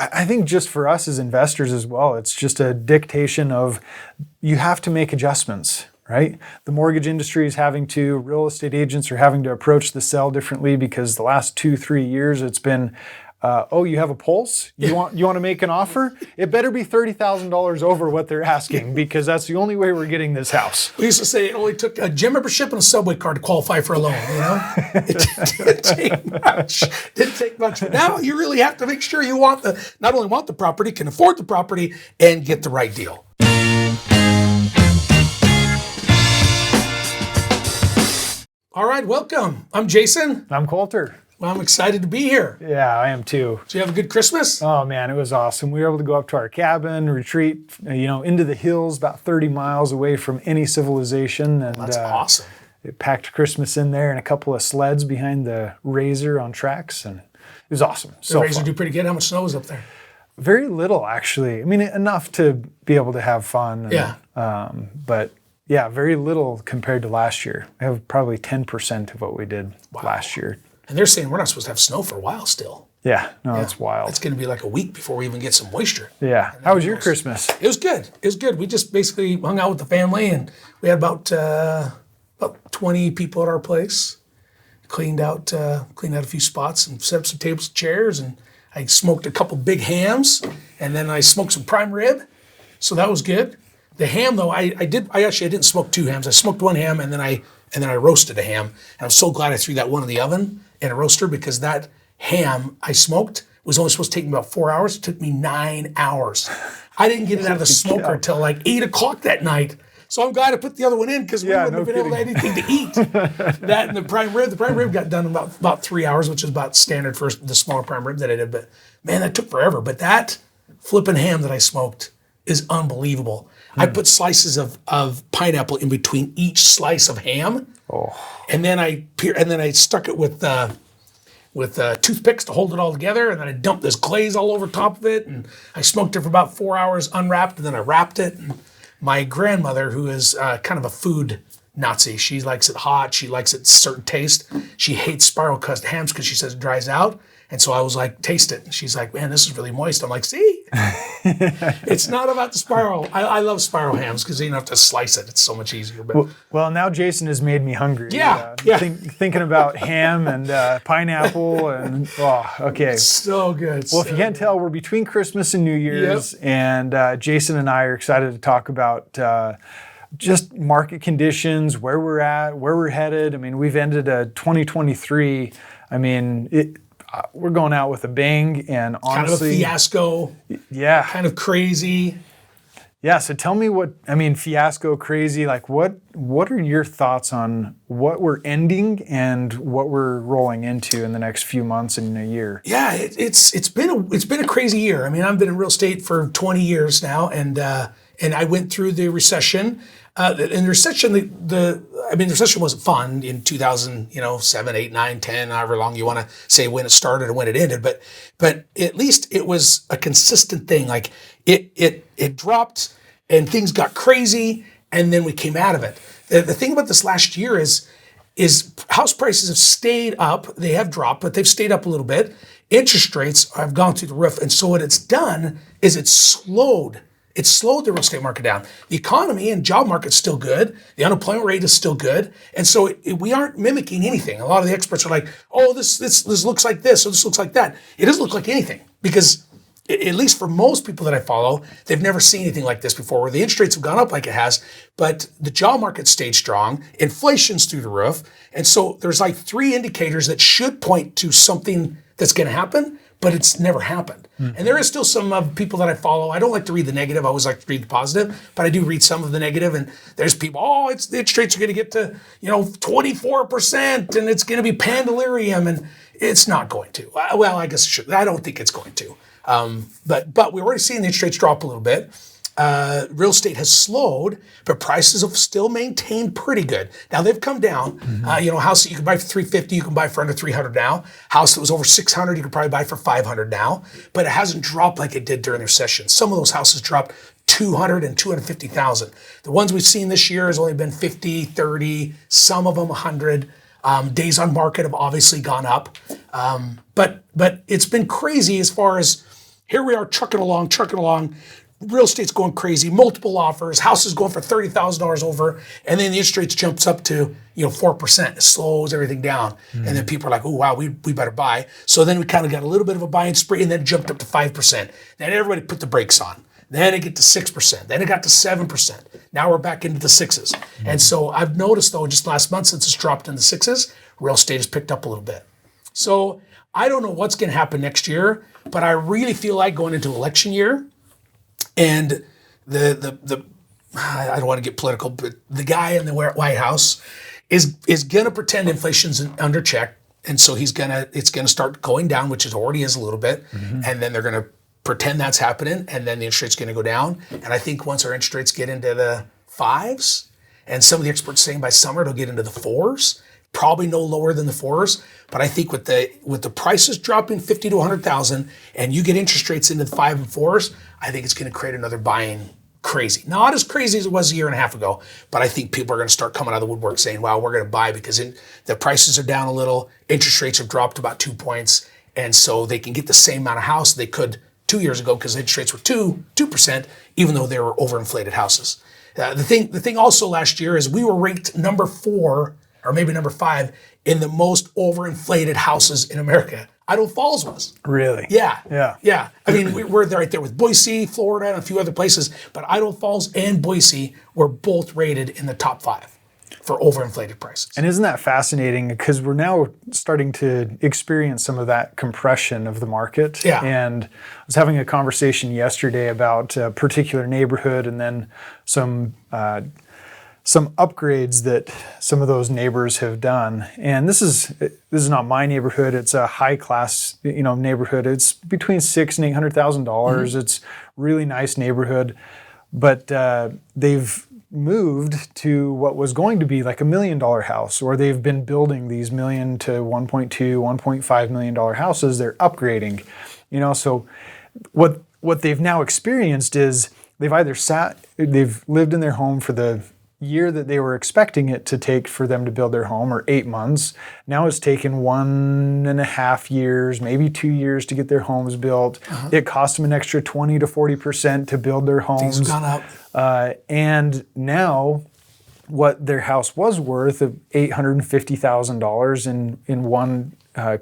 I think just for us as investors as well, it's just a dictation of you have to make adjustments, right? The mortgage industry is having to, real estate agents are having to approach the sell differently because the last 2-3 years it's been, oh, you have a pulse? You want to make an offer? It better be $30,000 over what they're asking because that's the only way we're getting this house. We used to say it only took a gym membership and a subway card to qualify for a loan, It didn't take much. Didn't take much. But now you really have to make sure you not only want the property, can afford the property, and get the right deal. All right, welcome. I'm Jason. I'm Colter. Well, I'm excited to be here. Yeah, I am too. Did you have a good Christmas? Oh man, it was awesome. We were able to go up to our cabin, retreat, into the hills, about 30 miles away from any civilization. And that's awesome. It packed Christmas in there and a couple of sleds behind the Razor on tracks, and it was awesome. The Razor do pretty good. How much snow was up there? Very little, actually. I mean, enough to be able to have fun. And, yeah. But yeah, very little compared to last year. We have probably 10% of what we did last year. And they're saying we're not supposed to have snow for a while still. Yeah, that's wild. It's going to be like a week before we even get some moisture. Yeah. How was your Christmas? It was good. It was good. We just basically hung out with the family, and we had about 20 people at our place. Cleaned out a few spots and set up some tables and chairs, and I smoked a couple big hams, and then I smoked some prime rib. So that was good. The ham though, I didn't smoke 2 hams. I smoked 1 ham and then I roasted a ham. And I'm so glad I threw that one in the oven in a roaster because that ham I smoked was only supposed to take me about 4 hours. It took me 9 hours. I didn't get it out of the smoker until like 8 o'clock that night. So I'm glad I put the other one in because we wouldn't have been able to have anything to eat. That and the prime rib. The prime rib got done in about 3 hours, which is about standard for the smaller prime rib that I did. But man, that took forever. But that flipping ham that I smoked is unbelievable. I put slices of pineapple in between each slice of ham, and then I stuck it with toothpicks to hold it all together, and then I dumped this glaze all over top of it, and I smoked it for about 4 hours unwrapped, and then I wrapped it. And my grandmother, who is kind of a food Nazi, she likes it hot, she likes it certain taste. She hates spiral cut hams because she says it dries out. And so I was like, taste it. And she's like, man, this is really moist. I'm like, see? It's not about the spiral. I love spiral hams because you don't have to slice it. It's so much easier. But well, now Jason has made me hungry. Yeah. Thinking about ham and pineapple and, okay. It's so good. Well, if you can't tell, we're between Christmas and New Year's. Yep. And Jason and I are excited to talk about just market conditions, where we're at, where we're headed. I mean, we've ended 2023. I mean, we're going out with a bang, and honestly, kind of a fiasco. Yeah, kind of crazy. Yeah. So tell me fiasco, crazy. Like, what are your thoughts on what we're ending and what we're rolling into in the next few months and a year? Yeah, it's been a crazy year. I mean, I've been in real estate for 20 years now, and I went through the recession. In the recession, the recession wasn't fun in 2007, 8, 9, 10, however long you want to say when it started and when it ended. But at least it was a consistent thing. Like it dropped and things got crazy, and then we came out of it. The thing about this last year is house prices have stayed up. They have dropped, but they've stayed up a little bit. Interest rates have gone through the roof, and so what it's done is it's slowed the real estate market down. The economy and job market's still good. The unemployment rate is still good. And so we aren't mimicking anything. A lot of the experts are like, oh, this looks like this, or this looks like that. It doesn't look like anything because, at least for most people that I follow, they've never seen anything like this before, where the interest rates have gone up like it has, but the job market stayed strong. Inflation's through the roof. And so there's like 3 indicators that should point to something that's going to happen, but it's never happened. Mm-hmm. And there is still some people that I follow. I don't like to read the negative. I always like to read the positive, but I do read some of the negative. And there's people, the interest rates are going to get to 24%, and it's going to be pandemonium, and it's not going to. Well, I guess it should. I don't think it's going to. But we're already seeing the interest rates drop a little bit. Real estate has slowed, but prices have still maintained pretty good. Now they've come down. Mm-hmm. House that you can buy for $350, you can buy for under $300 now. House that was over $600, you can probably buy for $500 now. But it hasn't dropped like it did during the recession. Some of those houses dropped $200,000 and $250,000. The ones we've seen this year has only been 50, 30, some of them 100. Days on market have obviously gone up. But it's been crazy as far as Here we are trucking along. Real estate's going crazy, multiple offers, houses going for $30,000 over, and then the interest rates jumps up to 4%. It slows everything down, and then people are like, "Oh wow, we better buy." So then we kind of got a little bit of a buying spree, and then jumped up to 5%. Then everybody put the brakes on. Then it get to 6%. Then it got to 7%. Now we're back into the sixes. And so I've noticed though, just last month since it's dropped in the sixes, real estate has picked up a little bit. So I don't know what's going to happen next year, but I really feel like going into election year. And the I don't want to get political, but the guy in the White House is going to pretend inflation's under check, and so it's gonna start going down, which it already is a little bit, and then they're going to pretend that's happening, and then the interest rate's going to go down. And I think once our interest rates get into the fives, and some of the experts saying by summer it'll get into the fours, probably no lower than the fours. But I think with the prices dropping 50 to 100,000, and you get interest rates into the 5 and 4s, I think it's going to create another buying crazy. Not as crazy as it was a year and a half ago, but I think people are going to start coming out of the woodwork saying, "Wow, we're going to buy because the prices are down a little, interest rates have dropped about 2 points, and so they can get the same amount of house they could 2 years ago because interest rates were 2%, even though they were overinflated houses." The thing also last year is we were ranked number 4 or maybe number 5 in the most overinflated houses in America. Idaho Falls was. Really? Yeah. Yeah. I mean, we're right there with Boise, Florida, and a few other places, but Idaho Falls and Boise were both rated in the top 5 for overinflated prices. And isn't that fascinating? Because we're now starting to experience some of that compression of the market. Yeah. And I was having a conversation yesterday about a particular neighborhood, and then some upgrades that some of those neighbors have done. And this is not my neighborhood. It's a high class, neighborhood. It's between $600,000 and $800,000. It's really nice neighborhood, but they've moved to what was going to be like $1 million house, or they've been building these $1 million to $1.2, $1.5 million houses. They're upgrading, so what they've now experienced is they've lived in their home for the year that they were expecting it to take for them to build their home, or 8 months. Now it's taken 1.5 years, maybe 2 years to get their homes built. It cost them an extra 20 to 40% to build their homes. Things have gone up. And now what their house was worth of $850,000 in one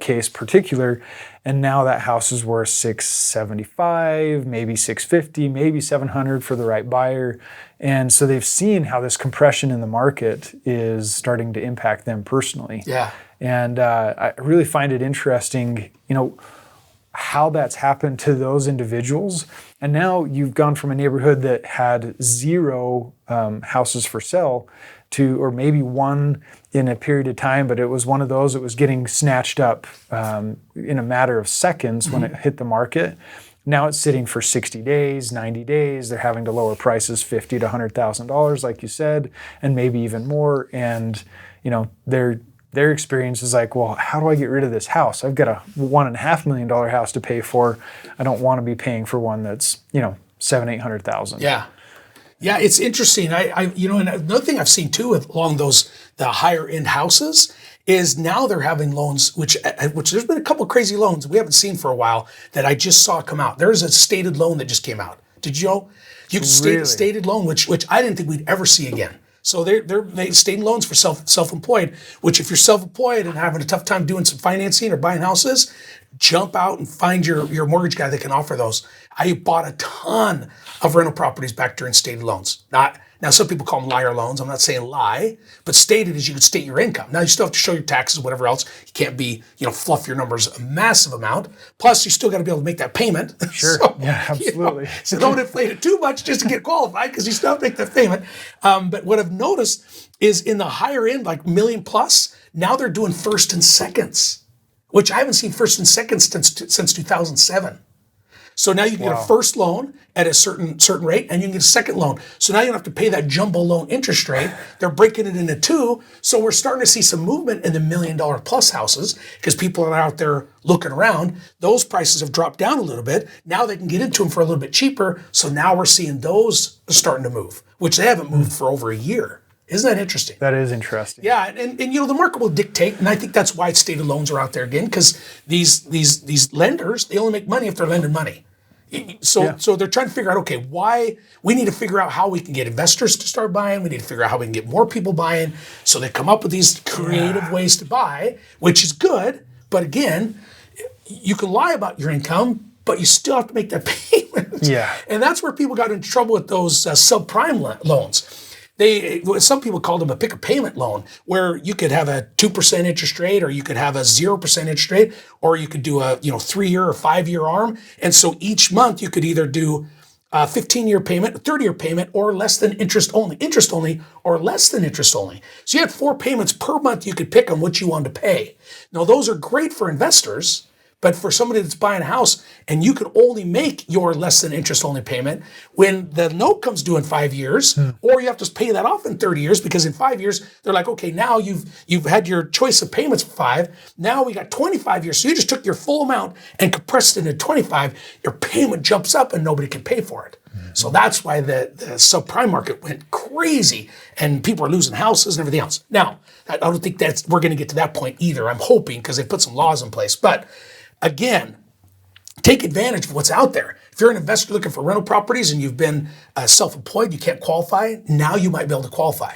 case particular, and now that house is worth $675,000, maybe $650,000, maybe $700,000 for the right buyer. And so they've seen how this compression in the market is starting to impact them personally. Yeah. And I really find it interesting, how that's happened to those individuals. And now you've gone from a neighborhood that had 0 houses for sale to, or maybe 1 in a period of time, but it was one of those that was getting snatched up in a matter of seconds when it hit the market. Now it's sitting for 60 days, 90 days. They're having to lower prices $50,000 to $100,000, like you said, and maybe even more. And their experience is like, well, how do I get rid of this house? I've got a $1.5 million house to pay for. I don't want to be paying for one that's $700,000-800,000. Yeah. Yeah, it's interesting. And another thing I've seen too along the higher end houses is now they're having loans, which there's been a couple of crazy loans we haven't seen for a while that I just saw come out. There's a stated loan that just came out. Did you know? Stated loan, which I didn't think we'd ever see again. So they stated loans for self-employed, which if you're self-employed and having a tough time doing some financing or buying houses, jump out and find your mortgage guy that can offer those. I bought a ton of rental properties back during stated loans. Now, some people call them liar loans. I'm not saying lie, but stated is you can state your income. Now, you still have to show your taxes, whatever else. You can't be, fluff your numbers a massive amount. Plus, you still got to be able to make that payment. Sure. Yeah, absolutely. So don't inflate it too much just to get qualified because you still have to make that payment. But what I've noticed is in the higher end, like million plus, now they're doing first and seconds, which I haven't seen first and seconds since 2007. So now you can get a first loan at a certain rate, and you can get a second loan. So now you don't have to pay that jumbo loan interest rate. They're breaking it into 2. So we're starting to see some movement in the $1 million plus houses because people are out there looking around. Those prices have dropped down a little bit. Now they can get into them for a little bit cheaper. So now we're seeing those starting to move, which they haven't moved for over a year. Isn't that interesting? That is interesting. Yeah, and the market will dictate, and I think that's why stated loans are out there again, because these lenders, they only make money if they're lending money. So they're trying to figure out, okay, why we need to figure out how we can get investors to start buying. We need to figure out how we can get more people buying. So they come up with these creative ways to buy, which is good. But again, you can lie about your income, but you still have to make that payment. Yeah. And that's where people got into trouble with those subprime loans. Some people called them a pick a payment loan, where you could have a 2% interest rate, or you could have a 0% interest rate, or you could do a 3-year or 5-year arm. And so each month you could either do a 15-year payment, a 30-year payment, or less than interest only, or less than interest only. So you had 4 payments per month. You could pick on what you wanted to pay. Now those are great for investors. But for somebody that's buying a house and you can only make your less than interest only payment when the note comes due in 5 years, or you have to pay that off in 30 years, because in 5 years, they're like, okay, now you've had your choice of payments for 5. Now we got 25 years. So you just took your full amount and compressed it into 25. Your payment jumps up and nobody can pay for it. So that's why the subprime market went crazy and people are losing houses and everything else. Now, I don't think we're going to get to that point either. I'm hoping, because they put some laws in place. But again, take advantage of what's out there. If you're an investor looking for rental properties and you've been self-employed, you can't qualify, now you might be able to qualify.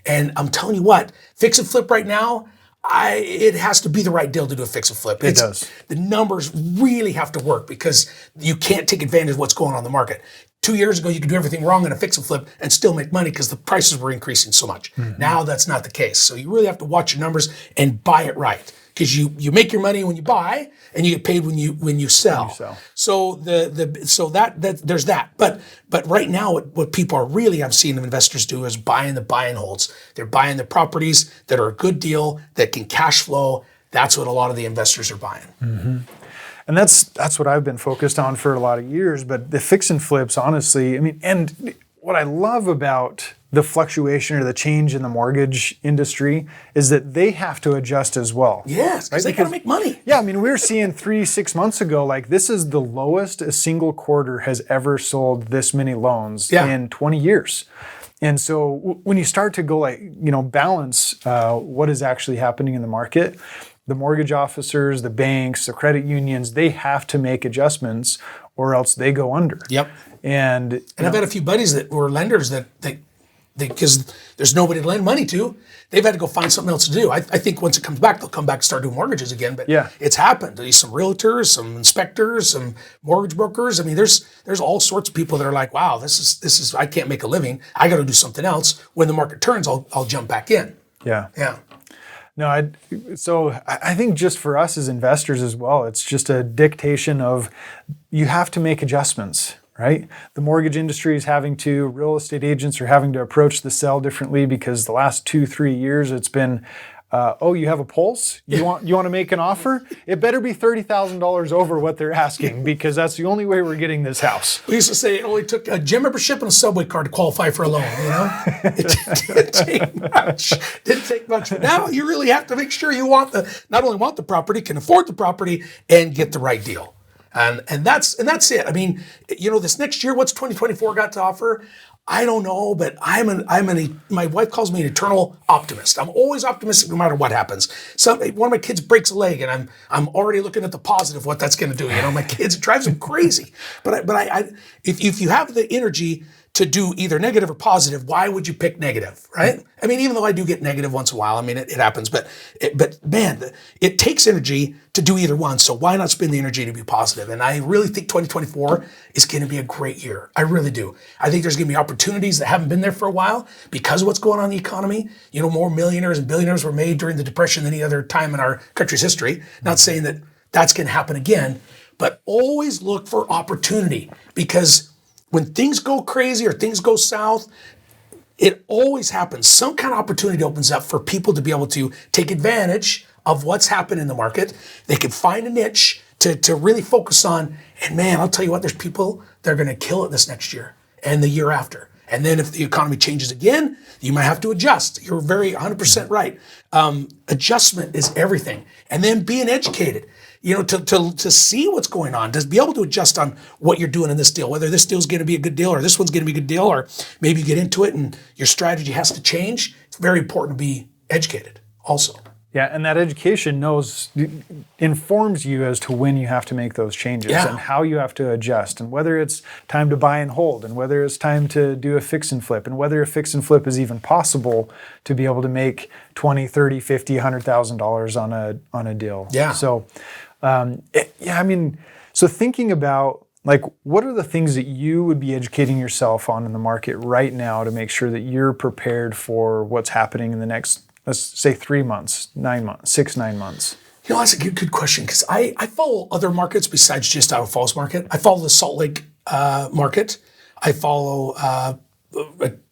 And I'm telling you what, fix and flip right now, it has to be the right deal to do a fix and flip. It does. The numbers really have to work, because you can't take advantage of what's going on in the market. 2 years ago, you could do everything wrong in a fix and flip and still make money because the prices were increasing so much. Now that's not the case. So you really have to watch your numbers and buy it right. Because you make your money when you buy and you get paid when you sell. So there's that. But right now, what people are really, I'm seeing investors do, is buying the buy and holds. They're buying the properties that are a good deal, that can cash flow. That's what a lot of the investors are buying. And that's what I've been focused on for a lot of years. But the fix and flips, honestly, I mean, and what I love about the fluctuation or the change in the mortgage industry is that they have to adjust as well. Yes, because they got to make money. Yeah, I mean, we were seeing 6 months ago, like, this is the lowest a single quarter has ever sold this many loans in 20 years. And so when you start to go, like, balance what is actually happening in the market, the mortgage officers, the banks, the credit unions, they have to make adjustments or else they go under. Yep. And I've had a few buddies that were lenders that because there's nobody to lend money to, they've had to go find something else to do. I think once it comes back, they'll come back and start doing mortgages again. But it's happened. There's some realtors, some inspectors, some mortgage brokers. I mean, there's all sorts of people that are like, wow, this is I can't make a living. I got to do something else. When the market turns, I'll jump back in. Yeah. No, so I think just for us as investors as well, it's just a dictation of you have to make adjustments, right? The mortgage industry is real estate agents are having to approach the sell differently, because the last 2-3 years it's been, you have a pulse? You want to make an offer? It better be $30,000 over what they're asking, because that's the only way we're getting this house. We used to say it only took a gym membership and a subway card to qualify for a loan, It didn't take much. Didn't take much. But now you really have to make sure you not only want the property, can afford the property, and get the right deal. And that's it. I mean, this next year, what's 2024 got to offer? I don't know, but my wife calls me an eternal optimist. I'm always optimistic no matter what happens. One of my kids breaks a leg, and I'm already looking at the positive, what that's going to do. My kids, it drives them crazy. But if you have the energy to do either negative or positive, why would you pick negative, right? I mean, even though I do get negative once in a while, I mean, it happens, but man, it takes energy to do either one. So why not spend the energy to be positive? And I really think 2024 is going to be a great year. I really do. I think there's going to be opportunities that haven't been there for a while because of what's going on in the economy. More millionaires and billionaires were made during the Depression than any other time in our country's history. Not saying that that's going to happen again, but always look for opportunity, because when things go crazy or things go south, it always happens. Some kind of opportunity opens up for people to be able to take advantage of what's happened in the market. They can find a niche to really focus on. And man, I'll tell you what, there's people that are going to kill it this next year and the year after. And then if the economy changes again, you might have to adjust. You're very 100% right. Adjustment is everything. And then being educated. To see what's going on, to be able to adjust on what you're doing in this deal, whether this deal's going to be a good deal or this one's going to be a good deal, or maybe you get into it and your strategy has to change. It's very important to be educated also. Yeah, and that education informs you as to when you have to make those changes and how you have to adjust, and whether it's time to buy and hold, and whether it's time to do a fix and flip, and whether a fix and flip is even possible to be able to make $20, $30, $50, $100,000 on a deal. Yeah. So, so thinking about, like, what are the things that you would be educating yourself on in the market right now to make sure that you're prepared for what's happening in the next, let's say, 3 months, 9 months, 9 months? You know, that's a good question, because I follow other markets besides just Idaho Falls market. I follow the Salt Lake market. I follow a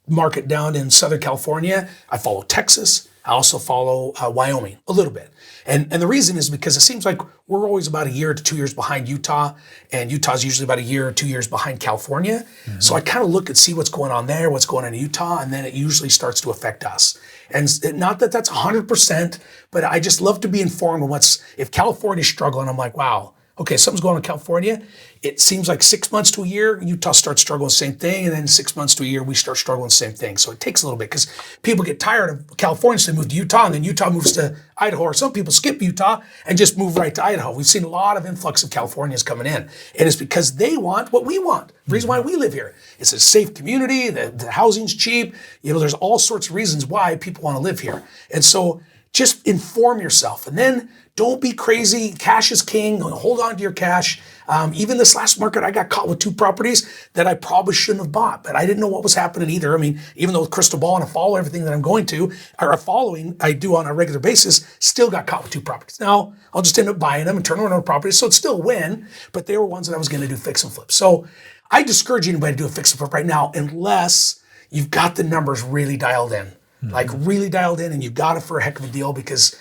market down in Southern California. I follow Texas. I also follow Wyoming a little bit. And the reason is because it seems like we're always about a year to 2 years behind Utah, and Utah's usually about a year or 2 years behind California. Mm-hmm. So I kind of look and see what's going on there, what's going on in Utah, and then it usually starts to affect us. And not that that's 100%, but I just love to be informed on if California's struggling, I'm like, wow, okay, something's going on in California. It seems like 6 months to a year, Utah starts struggling the same thing, and then 6 months to a year, we start struggling the same thing. So it takes a little bit, because people get tired of California, so they move to Utah, and then Utah moves to Idaho, or some people skip Utah and just move right to Idaho. We've seen a lot of influx of Californians coming in, and it's because they want what we want. The reason why we live here, it's a safe community, the housing's cheap, there's all sorts of reasons why people want to live here. And so just inform yourself, and then don't be crazy. Cash is king. Hold on to your cash. Even this last market, I got caught with 2 properties that I probably shouldn't have bought, but I didn't know what was happening either. I mean, even though with crystal ball and I follow everything that I'm going to, or following, I do on a regular basis, still got caught with 2 properties. Now, I'll just end up buying them and turning around properties, so it's still a win, but they were ones that I was going to do fix and flip. So I discourage anybody to do a fix and flip right now, unless you've got the numbers really dialed in. Mm-hmm. Like really dialed in, and you got it for a heck of a deal, because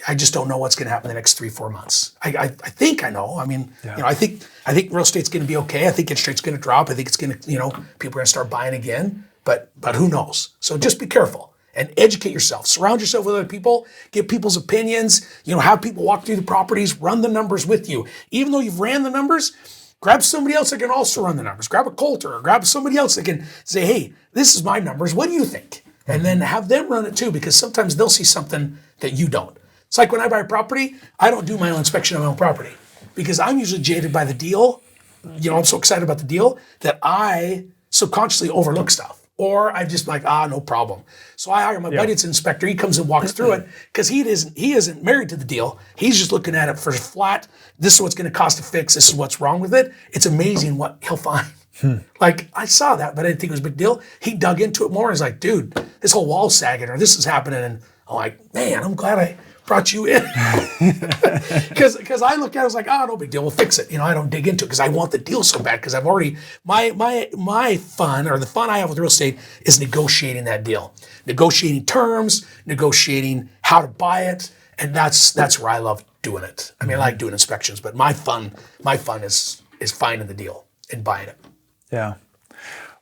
I just don't know what's going to happen in the next 3-4 months. I think I know. I mean, I think real estate's going to be okay. I think interest rate's going to drop. I think it's going to, people are going to start buying again. But who knows? So just be careful and educate yourself. Surround yourself with other people. Get people's opinions. Have people walk through the properties. Run the numbers with you. Even though you've ran the numbers, grab somebody else that can also run the numbers. Grab a Colter, or grab somebody else that can say, hey, this is my numbers. What do you think? And then have them run it too, because sometimes they'll see something that you don't. It's like when I buy a property, I don't do my own inspection of my own property, because I'm usually jaded by the deal. I'm so excited about the deal that I subconsciously overlook stuff. Or I'm just like, no problem. So I hire my buddy that's an inspector. He comes and walks through it, because he isn't married to the deal. He's just looking at it for flat. This is what's going to cost to fix. This is what's wrong with it. It's amazing what he'll find. Like, I saw that, but I didn't think it was a big deal. He dug into it more and he's like, dude, this whole wall's sagging, or this is happening. And I'm like, man, I'm glad I brought you in. Because I look at it, I was like, no big deal, we'll fix it. I don't dig into it because I want the deal so bad, because I've already, my fun, or the fun I have with real estate, is negotiating that deal. Negotiating terms, negotiating how to buy it. And that's where I love doing it. I mean, I like doing inspections, but my fun is finding the deal and buying it. Yeah.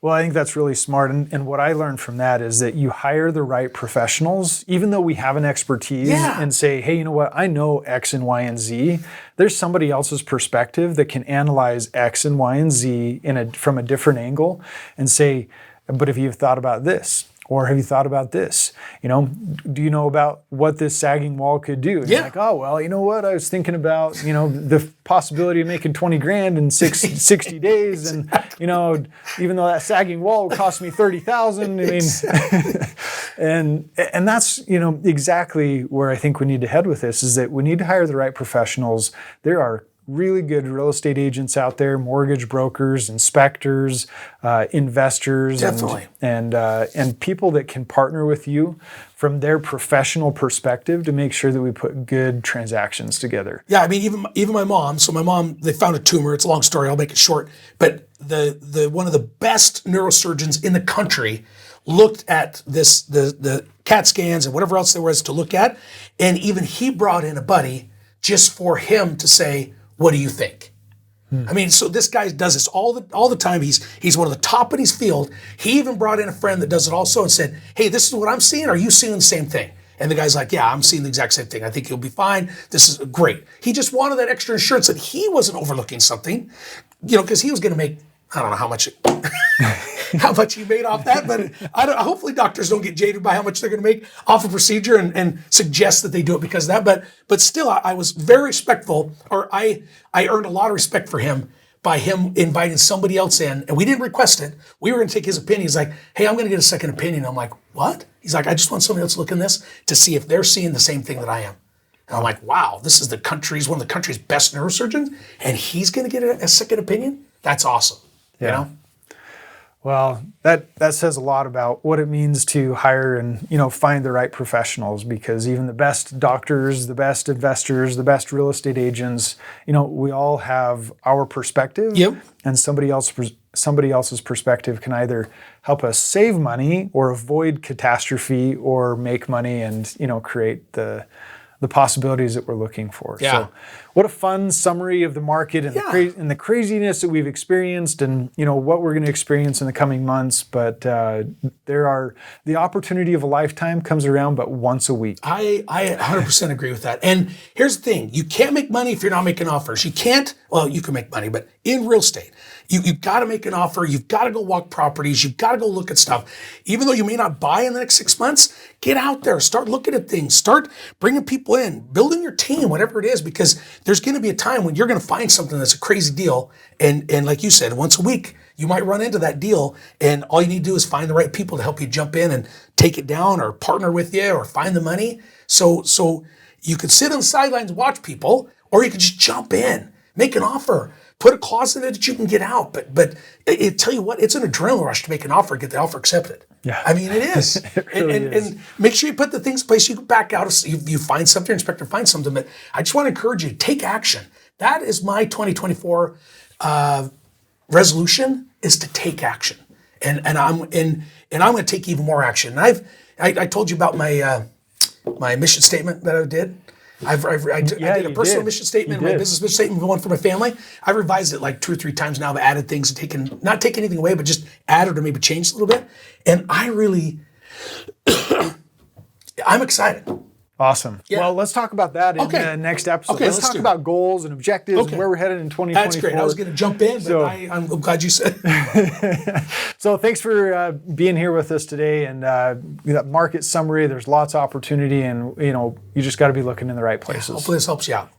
Well, I think that's really smart. And what I learned from that is that you hire the right professionals, even though we have an expertise, and say, hey, you know what? I know X and Y and Z. There's somebody else's perspective that can analyze X and Y and Z from a different angle and say, but have you thought about this? Or have you thought about this? Do you know about what this sagging wall could do? And you're like, oh, well, you know what? I was thinking about, the possibility of making 20 grand in 60 days. And, even though that sagging wall would cost me 30,000, I mean, and that's, exactly where I think we need to head with this, is that we need to hire the right professionals. There are really good real estate agents out there, mortgage brokers, inspectors, investors, definitely, and people that can partner with you from their professional perspective to make sure that we put good transactions together. Yeah, I mean, even my mom. So my mom, they found a tumor. It's a long story. I'll make it short. But the one of the best neurosurgeons in the country looked at the CAT scans and whatever else there was to look at, and even he brought in a buddy just for him to say, what do you think? I mean, so this guy does this all the time. He's one of the top in his field. He even brought in a friend that does it also and said, hey, this is what I'm seeing. Are you seeing the same thing? And the guy's like, yeah, I'm seeing the exact same thing. I think he'll be fine. This is great. He just wanted that extra insurance that he wasn't overlooking something, because he was going to make, I don't know how much. how much he made off that, but hopefully doctors don't get jaded by how much they're going to make off a procedure and suggest that they do it because of that. But still, I was very respectful, or I earned a lot of respect for him by him inviting somebody else in, and we didn't request it. We were going to take his opinion. He's like, hey, I'm going to get a second opinion. I'm like, what? He's like, I just want somebody else to look in this to see if they're seeing the same thing that I am. And I'm like, wow, this is one of the country's best neurosurgeons, and he's going to get a second opinion? That's awesome. Yeah. You know? Well, that says a lot about what it means to hire and, find the right professionals, because even the best doctors, the best investors, the best real estate agents, we all have our perspective. Yep. And somebody else's perspective can either help us save money or avoid catastrophe or make money and, create the possibilities that we're looking for. Yeah. So what a fun summary of the market and, the craziness that we've experienced and, what we're going to experience in the coming months. But the opportunity of a lifetime comes around but once a week. I 100% agree with that. And here's the thing. You can't make money if you're not making offers. You can make money, but in real estate, you've got to make an offer. You've got to go walk properties. You've got to go look at stuff. Even though you may not buy in the next 6 months, get out there, start looking at things, start bringing people in, building your team, whatever it is, because there's going to be a time when you're going to find something that's a crazy deal. And like you said, once a week, you might run into that deal, and all you need to do is find the right people to help you jump in and take it down or partner with you or find the money. So you could sit on the sidelines and watch people, or you could just jump in, make an offer, put a clause in it that you can get out. But tell you what, it's an adrenaline rush to make an offer, get the offer accepted. Yeah. I mean, it is. It really is. And make sure you put the things in place. You can back out if you find something, your inspector finds something. But I just want to encourage you to take action. That is my 2024 resolution, is to take action. And I'm going to take even more action. And I told you about my mission statement that I did. I did a personal mission statement, my business mission statement, one for my family. I've revised it like 2 or 3 times now. I've added things and not taken anything away, but just added or maybe changed a little bit. And I really, I'm excited. Awesome. Yeah. Well, let's talk about that in the next episode. Let's talk about goals and objectives and where we're headed in 2024. That's great. I was going to jump in, but I'm glad you said. So thanks for being here with us today. And that market summary, there's lots of opportunity, and you just got to be looking in the right places. Hopefully this helps you out.